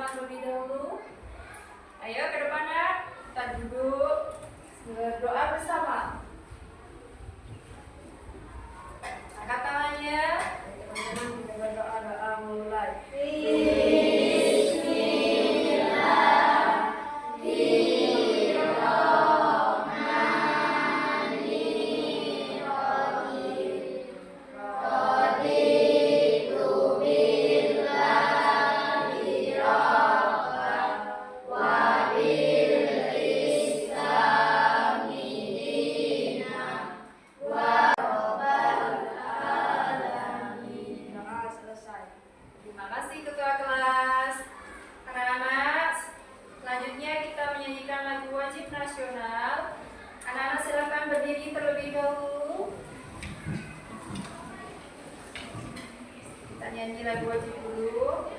terlebih dahulu. Ayo ke depan nak, kita duduk berdoa bersama. Angkat tangannya, teman-teman kita berdoa mulai. Nyanyi lagu wajib dulu.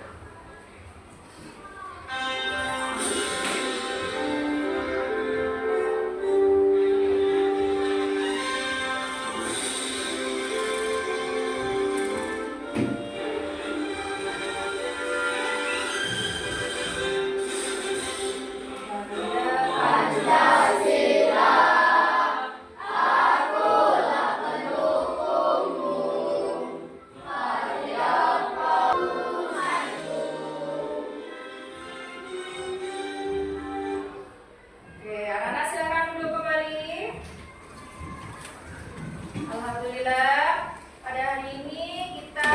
Alhamdulillah, pada hari ini kita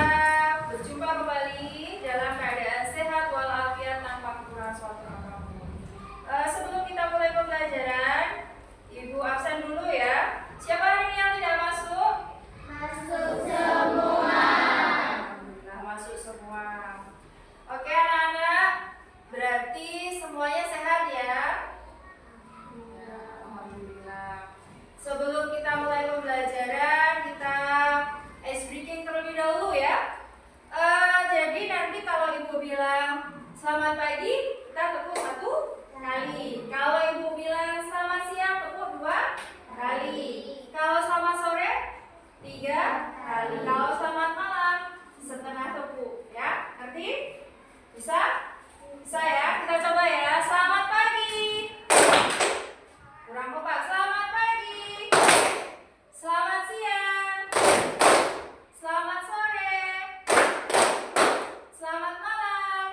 berjumpa kembali dalam keadaan sehat walafiat tanpa kekurangan suatu apapun. Sebelum kita mulai pembelajaran, Ibu absen dulu ya. Siapa hari ini yang tidak masuk? Masuk semua. Alhamdulillah masuk semua. Oke anak-anak, berarti semuanya sehat ya? Alhamdulillah. Sebelum kita mulai pembelajaran, kita ice breaking terlebih dahulu ya. Jadi nanti kalau Ibu bilang selamat pagi, kita tepuk 1 kali. Kalau Ibu bilang selamat siang, tepuk 2 kali. Kalau selamat sore, 3 kali. Kalau selamat malam, setengah tepuk ya. Ngerti? Bisa? Bisa ya? Kita coba ya. Selamat pagi. Kurang kompak. Selamat pagi. Selamat siang. Selamat sore. Selamat malam.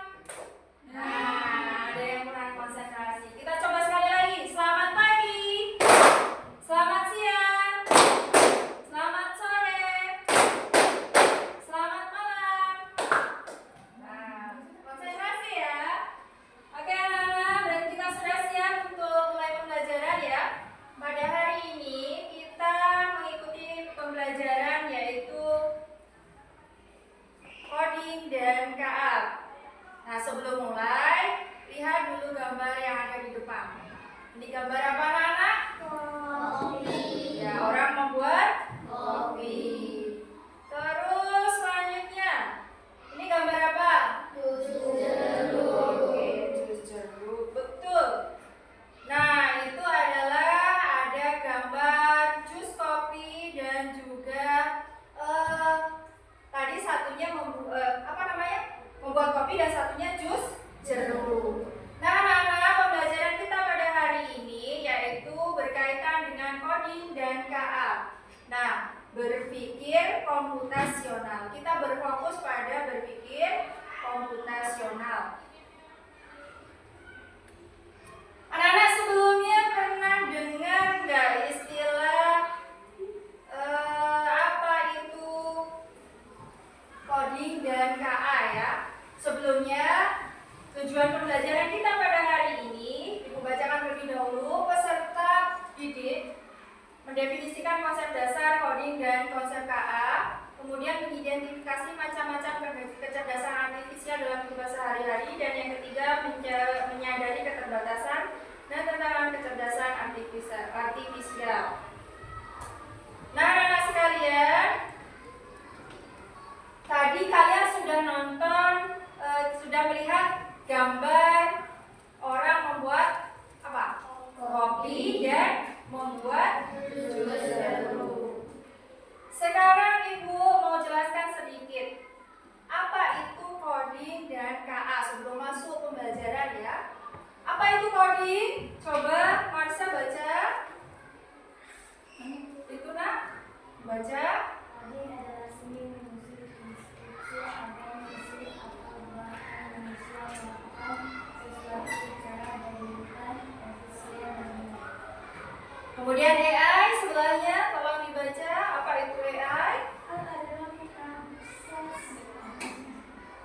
Nah, ada yang kurang konsentrasi. Kita coba sekali lagi. Selamat pagi. Selamat siang. Selamat sore. Selamat malam. Nah, konsentrasi ya. Oke anak-anak, dan kita sudah siap untuk mulai pembelajaran ya. Pada hari ini kita mengikuti pembelajaran yaitu coding dan KA. Nah, sebelum mulai, lihat dulu gambar yang ada di depan. Ini gambar apa anak-anak? Kopi. Ya, orang membuat kopi. Terus selanjutnya, ini gambar apa? Jus jeruk. Oke, jus jeruk. Betul. Nah, itu adalah ada gambar jus kopi dan juga tadi satunya membuat kopi dan satunya jus jeruk. Nah, anak-anak, pembelajaran kita pada hari ini yaitu berkaitan dengan coding dan KA. Nah, berpikir komputasional. Kita berfokus pada berpikir komputasional. Anak-anak sebelumnya pernah dengar nggak istilah apa itu coding dan KA ya? Sebelumnya tujuan pembelajaran kita pada hari ini, Ibu bacakan terlebih dahulu. Peserta didik mendefinisikan konsep dasar coding dan konsep KA, kemudian mengidentifikasi macam-macam kecerdasan artifisial dalam kehidupan sehari-hari, dan yang ketiga menyadari keterbatasan dan tantangan kecerdasan artifisial. Nah, anak-anak sekalian, tadi kalian sudah nonton, sudah melihat gambar orang membuat apa? Kopi dan membuat jus jeruk. Sekarang Ibu mau jelaskan sedikit apa itu coding dan KA sebelum masuk pembelajaran. spelling? Coba Marisa baca. Itu nak, baca. Tadi adalah seni menyusun instruksi agar menyusun atau bahkan manusia melakukan sesuatu secara demikian efisien dan mudah. Kemudian AI sebelahnya, tolong dibaca. Apa itu AI? Adalah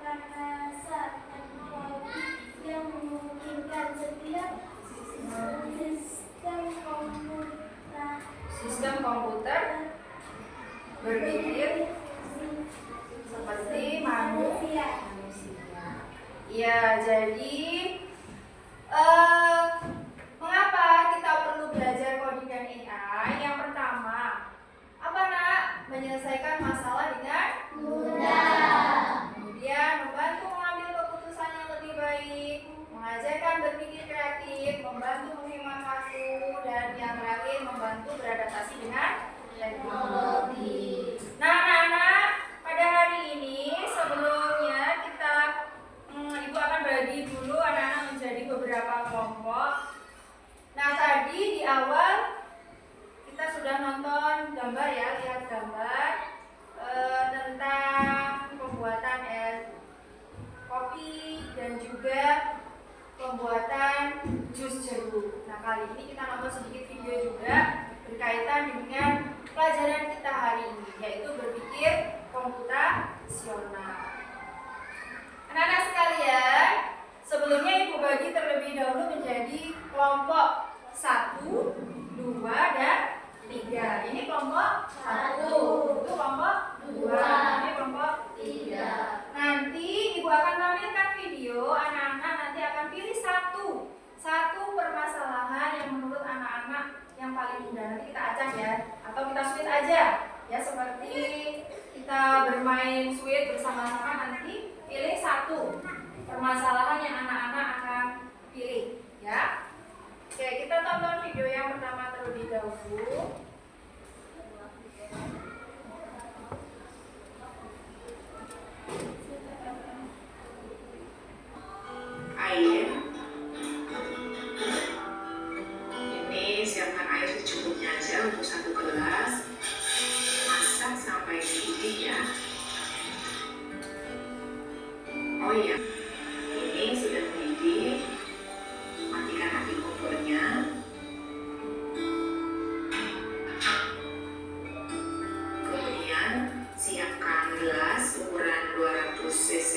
rekayasa teknologi yang memungkinkan setiap Sistem komputer berpikir seperti manusia. Ya, jadi mengapa kita perlu belajar coding dan AI? Yang pertama, apa nak? Menyelesaikan masalah dengan mudah. Kemudian membantu mengambil keputusan yang lebih baik, mengajarkan berpikir kreatif, membantu menghemat waktu, dan yang terakhir membantu beradaptasi dengan teknologi. Nah, anak-anak, pada hari ini sebelumnya kita Ibu akan bagi dulu anak-anak menjadi beberapa kelompok. Nah, tadi di awal kita sudah nonton gambar ya, lihat gambar tentang pembuatan es kopi dan juga pembuatan jus jeruk. Nah, kali ini kita nonton sedikit video juga berkaitan dengan pelajaran kita hari ini, yaitu berpikir komputasional. Anak-anak sekalian, sebelumnya Ibu bagi terlebih dahulu menjadi kelompok 1, 2, dan 3. Ini kelompok 1, itu kelompok 2, ini kelompok 3. Nanti Ibu akan tampilkan video, anak-anak nanti akan pilih satu permasalahan yang menurut anak-anak yang paling mudah. Nanti kita acak ya, atau kita switch aja ya, seperti kita bermain switch bersama-sama. Nanti pilih satu permasalahan yang anak-anak akan pilih ya. Oke, kita tonton video yang pertama terlebih dahulu. Air. Ini siapkan air secukupnya aja untuk 1 gelas. Masak sampai mendidih ya. Oh iya, ini sudah mendidih. Matikan api kompornya. Kemudian siapkan gelas ukuran 200 cc.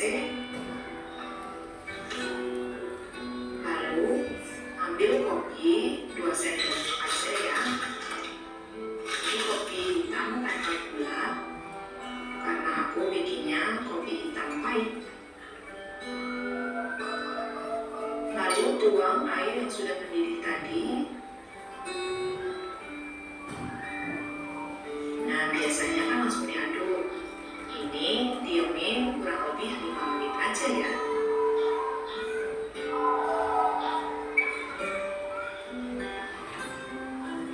Lalu ambil kopi 2 sendok aja ya. Ini kopi hitam tanpa gula, karena aku bikinnya kopi hitam pahit. Lalu tuang air yang sudah mendidih tadi. Nah, biasanya kan langsung diaduk. Ini diemin kurang lebih 5 menit aja ya.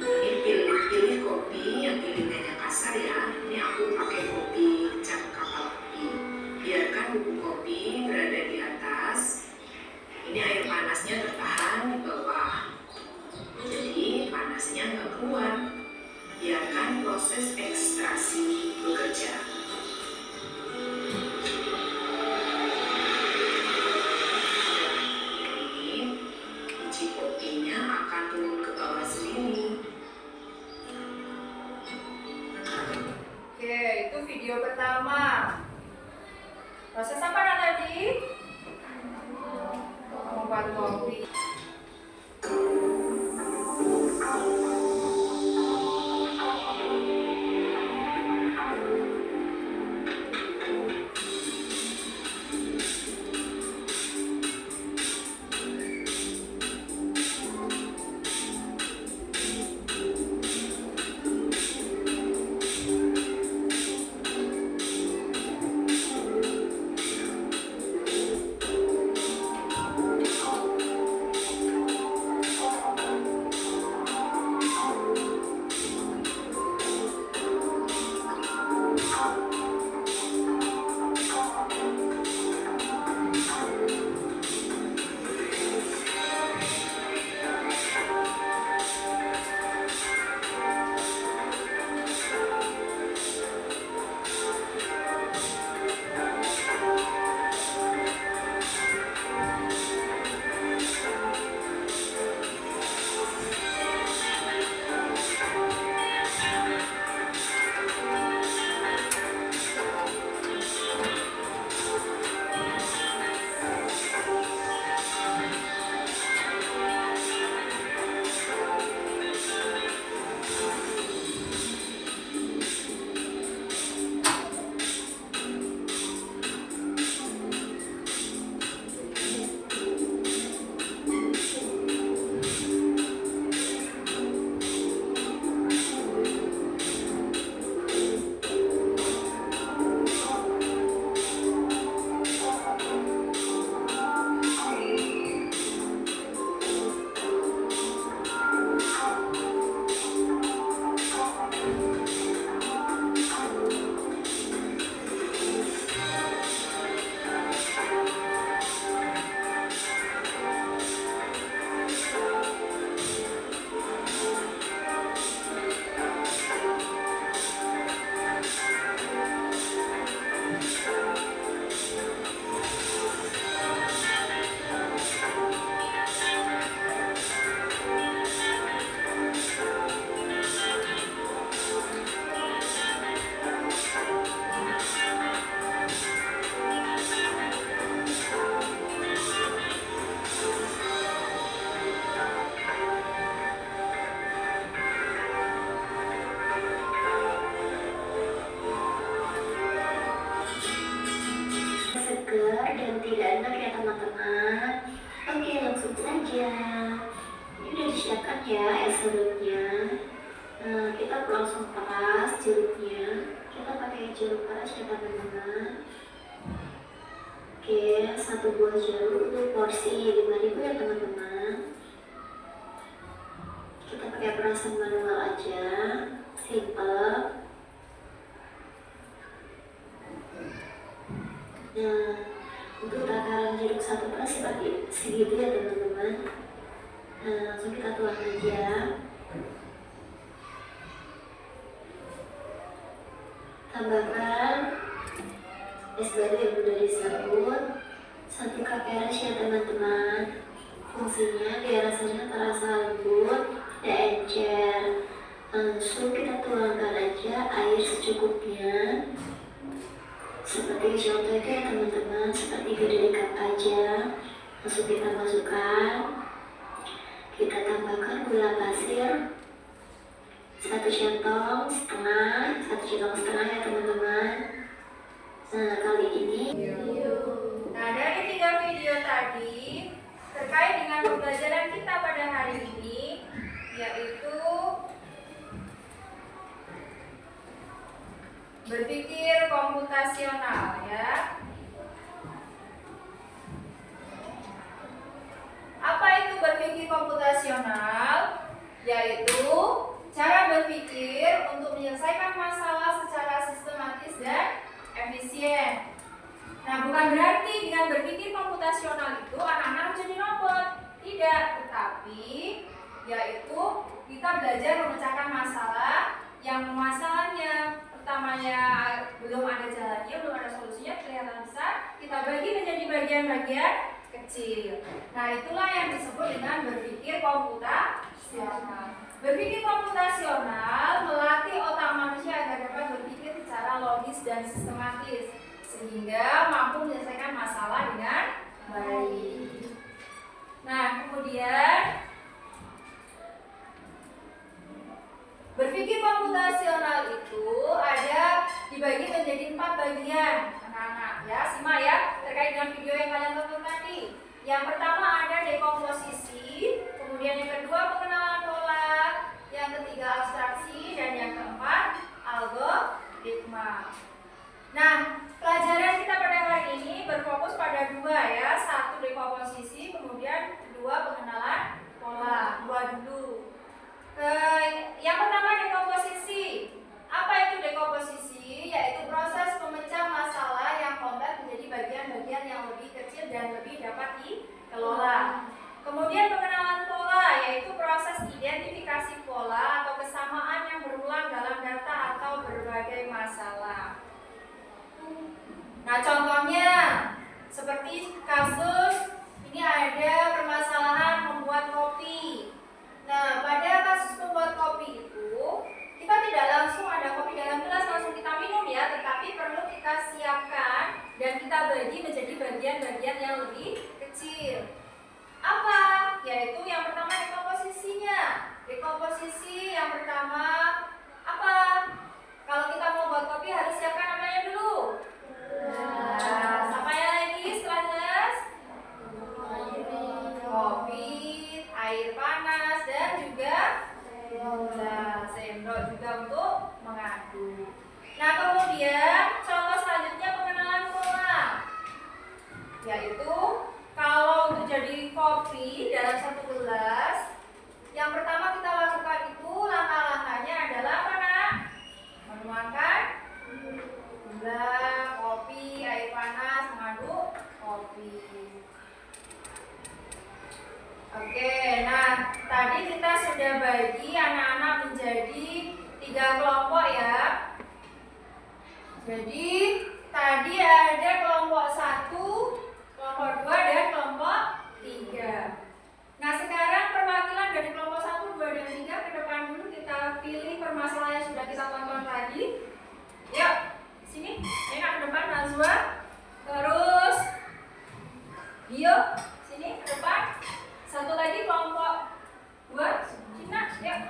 Ini pilih kopi yang pilihannya kasar ya. Ini aku pakai kopi cap kapal kopi. Biarkan bubuk kopi berada di atas. Ini air panasnya tertahan di bawah. dan tidak enak ya teman-teman. Oke, langsung saja. Ini udah disiapkan ya es serutnya. Kita langsung peras jeruknya. Kita pakai jeruk peras ya teman-teman. Oke, 1 buah jeruk untuk porsi 5.000 ya teman-teman. Kita pakai perasan manual aja, simple. Nah, untuk takaran jeruk 1 peras seperti segitu ya teman-teman. Nah, langsung kita tuang aja. Tambahkan es batu yang sudah diserut, 1 cup peras ya teman-teman. Fungsinya biar rasanya terasa lembut, tidak encer. Langsung kita tuangkan aja air secukupnya. Seperti contoh itu ya teman-teman, seperti video di cup aja. Langsung kita masukkan. Kita tambahkan gula pasir 1 centong setengah ya teman-teman. Nah, kali ini Nah, dari 3 video tadi terkait dengan pembelajaran kita pada hari ini, yaitu berpikir komputasional ya. Apa itu berpikir komputasional? Yaitu cara berpikir untuk menyelesaikan masalah secara sistematis dan efisien. Nah, bukan berarti dengan berpikir komputasional itu anak-anak menjadi robot. Tidak, tetapi yaitu kita belajar memecahkan masalah yang masalahnya pertamanya belum ada jalannya, belum ada solusinya, kelihatan besar, kita bagi menjadi bagian-bagian kecil. Nah, itulah yang disebut dengan berpikir komputasional. Berpikir komputasional melatih otak manusia agar dapat berpikir secara logis dan sistematis, sehingga mampu menyelesaikan masalah dengan baik. Nah, kemudian berpikir komputasional itu ada dibagi menjadi 4 bagian, anak-anak ya. Simak ya, terkait dengan video yang kalian tonton tadi. Yang pertama ada dekomposisi, kemudian yang kedua pengenalan pola, yang ketiga abstraksi, dan yang keempat algoritma. Nah, pelajaran kita pada hari ini berfokus pada 2 ya, 1 dekomposisi, kemudian 2 pengenalan pola. 2 dulu. Yang pertama dekomposisi. Apa itu dekomposisi? Yaitu proses memecah masalah yang kompleks menjadi bagian-bagian yang lebih kecil dan lebih dapat dikelola. Kemudian pengenalan pola, yaitu proses identifikasi pola atau kesamaan yang berulang dalam data atau berbagai masalah. Nah, contohnya seperti kasus ini ada permasalahan membuat kopi. Nah, pada kasus membuat kopi itu kita tidak langsung ada kopi dalam gelas langsung kita minum ya, tetapi perlu kita siapkan dan kita bagi menjadi bagian-bagian yang lebih kecil. Apa? Yaitu yang pertama dekomposisinya. Dekomposisi yang pertama apa? Kalau kita mau buat kopi harus siapkan apanya dulu? Nah, apanya lagi setelah gelas? Kopi, air panas, dan juga gula, sendok juga untuk mengaduk. Nah, kemudian contoh selanjutnya pengenalan pola, yaitu kalau untuk jadi kopi dalam 1 gelas, yang pertama kita lakukan itu langkah-langkahnya adalah apa, Nak? Menuangkan gula, kopi, air panas, mengaduk kopi. Oke, nah tadi kita sudah bagi anak-anak menjadi 3 kelompok ya. Jadi tadi ada kelompok 1, kelompok 2, dan kelompok 3. Nah, sekarang perwakilan dari kelompok 1, 2, dan 3 ke depan dulu, kita pilih permasalahan yang sudah kita tonton tadi. Yuk, sini, ayo ke depan Nazwa. Terus Dio, sini ke depan. Satu lagi kelompok 2, Cina, yuk.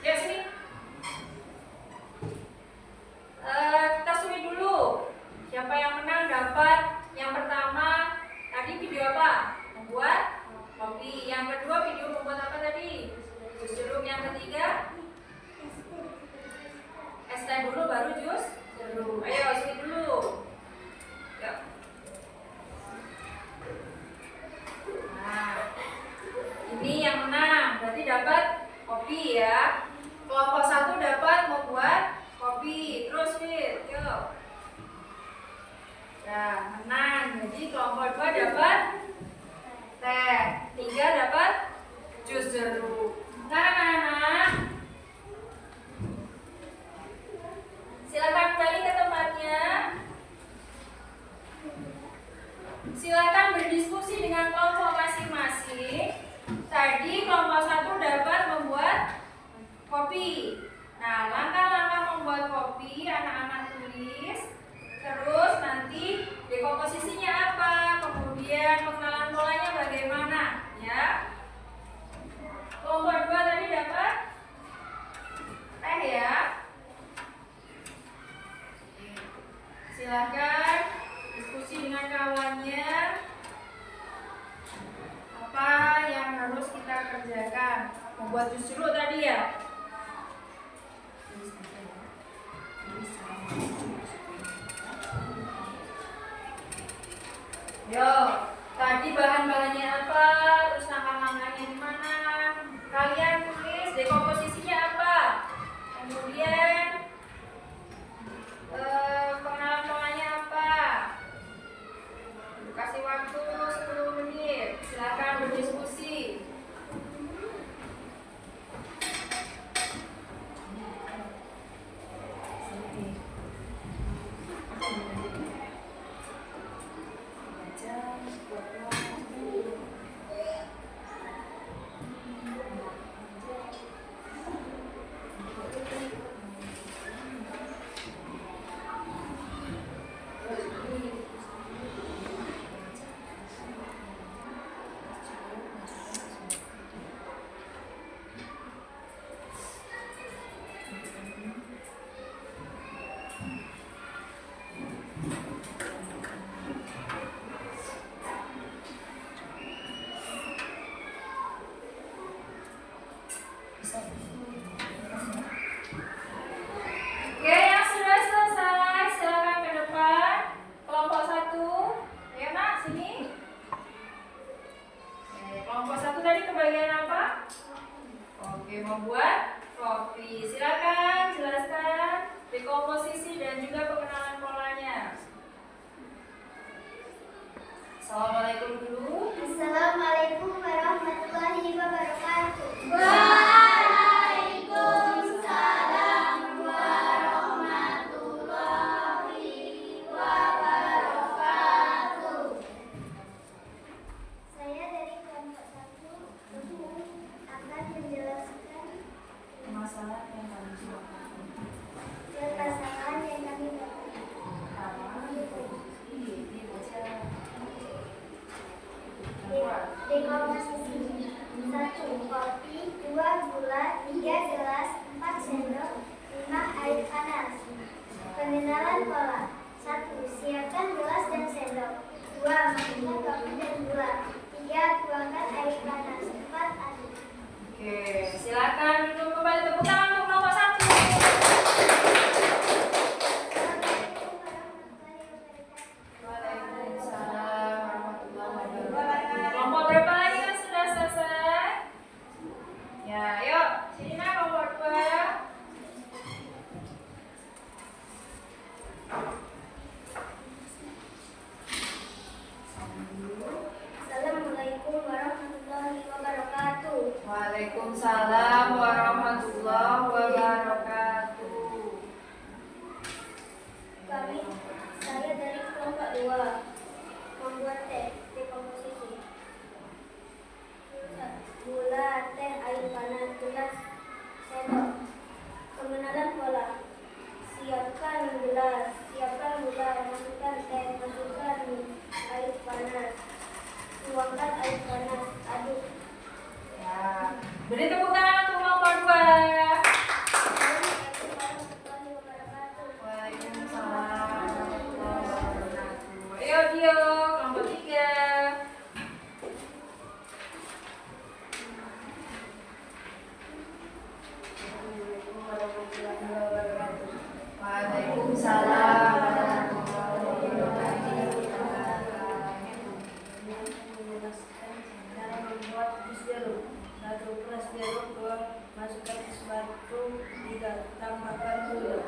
Yuk sini. Kita sulit dulu. Nah, menang. Jadi kelompok 2 dapat teh, 3 dapat jus jeruk. Nah, anak-anak, silakan kembali ke tempatnya. Silakan berdiskusi dengan kelompok masing-masing. Tadi kelompok 1 dapat membuat kopi. Nah, langkah-langkah membuat kopi anak-anak tulis. Terus nanti dekomposisinya apa, kemudian pengenalan polanya bagaimana, ya. Kelompok 2 tadi dapat teh ya. Silakan diskusi dengan kawannya. Apa yang harus kita kerjakan? Membuat jus jeruk tadi ya. Yo, tadi bahan-bahannya apa? Terus langkah-langkahnya di mana? Kalian tulis dekomposisinya apa? Kemudian pengenalan polanya apa? Kasih waktu 10 menit. Silakan berdiskusi. Oke, yang sudah selesai silakan ke depan. Kelompok 1, ya nak, sini. Kelompok 1 tadi kebagian apa? Oke, membuat kopi. Silakan jelaskan dekomposisi dan juga pengenalan polanya. Assalamualaikum dulu. Assalamualaikum warahmatullahi wabarakatuh. Waalaikumsalam warahmatullahi wabarakatuh. Saya dari kelompok 1 akan menjelaskan Masalah yang kami silakan. permasalahan yang kami dapat. Dekomposisi 1 kopi, 2 gula, 3 gelas, 4 sendok, 5 air panas. Pengenalan pola 1. Siapkan gelas dan sendok. 2. Masukkan kopi dan gula. 3. Tuangkan air panas. 4. Aduk. Oke, silakan duduk kembali, tepuk tangan untuk kelompok 1. Waalaikumsalam warahmatullahi wabarakatuh. Kelompok berapa lagi yang sudah selesai? Ya, yuk, sini nak kelompok 2. Assalamualaikum warahmatullahi wabarakatuh. Waalaikumsalam warahmatullahi wabarakatuh. Saya dari kelompok 2 membuat teh dekomposisi. Gula, teh, air panas, gelas, sendok. Pengenalan pola. Siapkan gelas, siapkan gula, masukkan teh, masukkan air panas. Tuangkan air panas, aduk. Ya, beri tepuk tangan untuk kelompok 2. Assalamualaikum warahmatullahi wabarakatuh. Waalaikumsalam warahmatullahi wabarakatuh. Ayo Dio, kelompok 3. Waalaikumsalam warahmatullahi wabarakatuh. Cara membuat jus jeruk. 1 gelas jeruk, 2 masukkan es batu, 3 tambahkan gula.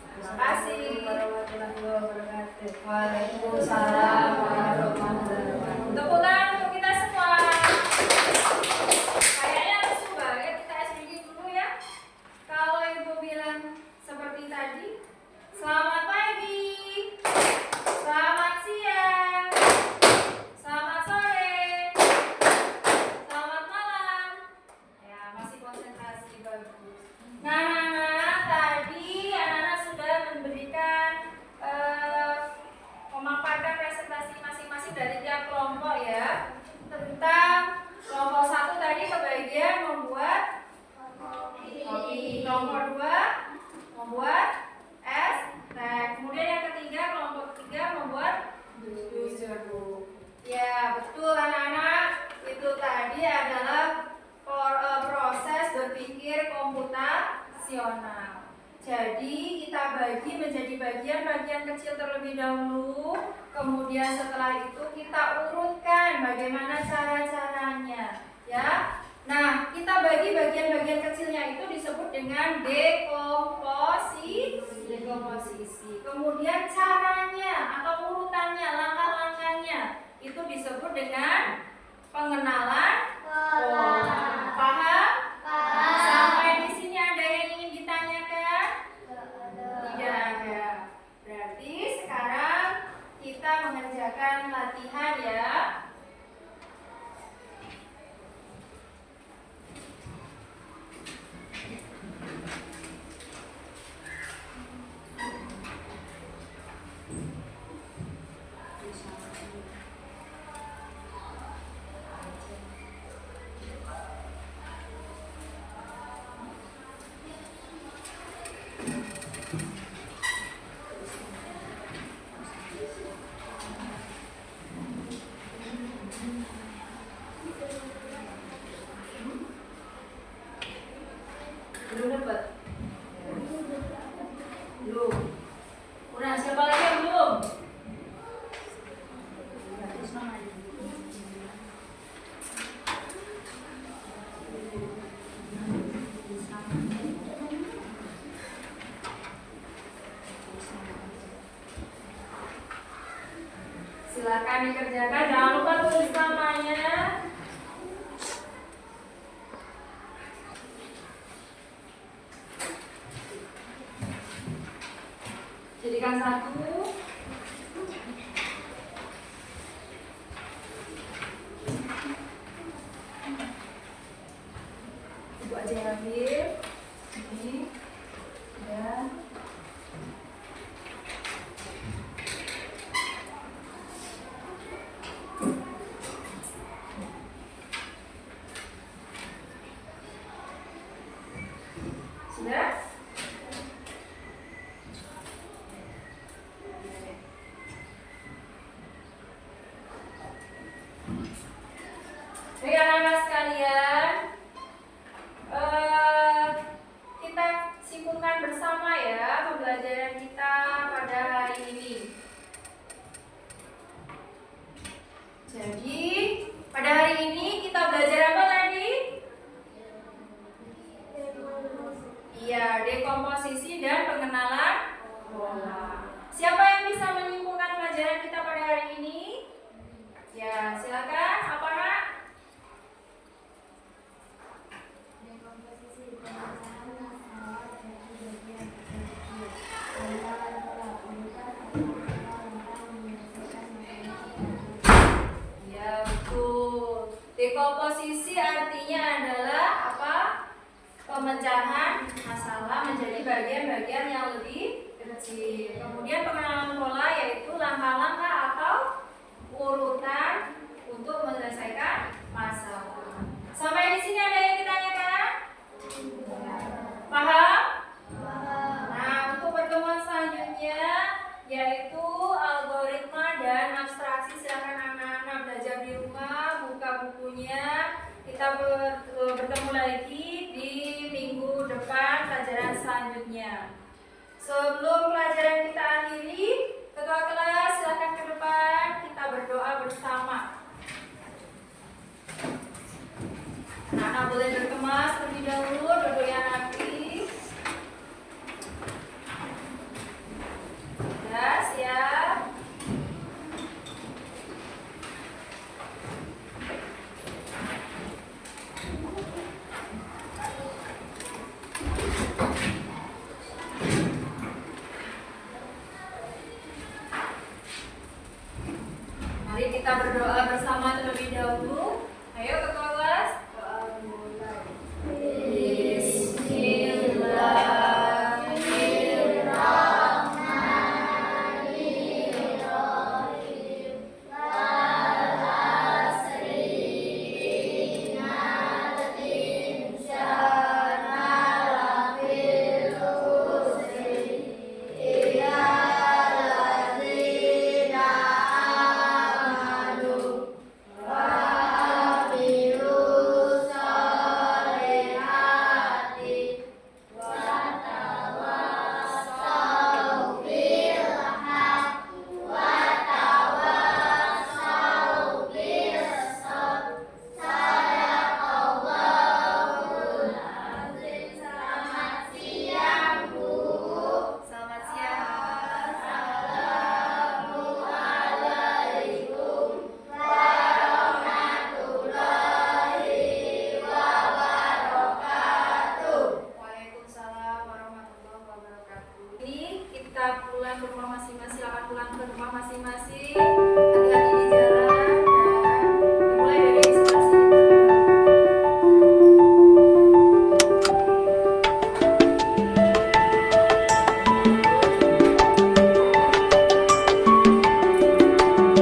Terima kasih. warahmatullahi wabarakatuh. Waalaikumsalam warahmatullahi wabarakatuh. Tepuk tangan untuk kita semua. Kayaknya lesu banget, kita SBG dulu ya. Kalau ibu bilang seperti tadi, selamat pagi, selamat siang, selamat sore, selamat malam. Ya, masih konsentrasi, bagus. Nah, tadi anak-anak sudah memberikan memaparkan presentasi masing-masing dari tiap kelompok ya, tentang kelompok 1 tadi kebagian membuat kopi, kelompok 2 membuat es teh, kemudian yang ketiga kelompok 3 membuat jus jeruk. Ya betul anak-anak, itu tadi adalah proses berpikir komputasional. Jadi kita bagi menjadi bagian-bagian kecil terlebih dahulu, kemudian setelah itu kita urutkan bagaimana cara-caranya, ya. Nah, kita bagi bagian-bagian kecilnya itu disebut dengan dekomposisi. Kemudian caranya atau urutannya, langkah-langkahnya itu disebut dengan pengenalan pola. Paham? Sampai di sini ada yang ingin ditanyakan? Tidak ada. Berarti sekarang kita mengerjakan latihan ya. Belum dapat? Belum. Udah, siapa lagi yang belum? Silakan dikerjakan, jangan lupa tulis namanya. Jadikan satu. Ibu aja yang ambil. Ini. Ya. Sudah? Baik anak-anak sekalian, kita simpulkan bersama ya pembelajaran kita pada hari ini. Jadi pada hari ini kita belajar apa tadi? Iya, dekomposisi dan pengenalan pola. Siapa yang bisa menyimpulkan pelajaran kita pada hari ini? Ya, silakan. Apa nak? Ya, betul. Dekomposisi artinya adalah apa? Pemecahan masalah menjadi bagian-bagian yang lebih kecil. Kemudian pengenalan pola yaitu langkah-langkah atau urutan untuk menyelesaikan masalah. Sampai di sini ada yang ditanyakan? Paham? Nah, untuk pertemuan selanjutnya yaitu algoritma dan abstraksi, silakan anak-anak belajar di rumah, buka bukunya. Kita bertemu lagi di minggu depan pelajaran selanjutnya. Sebelum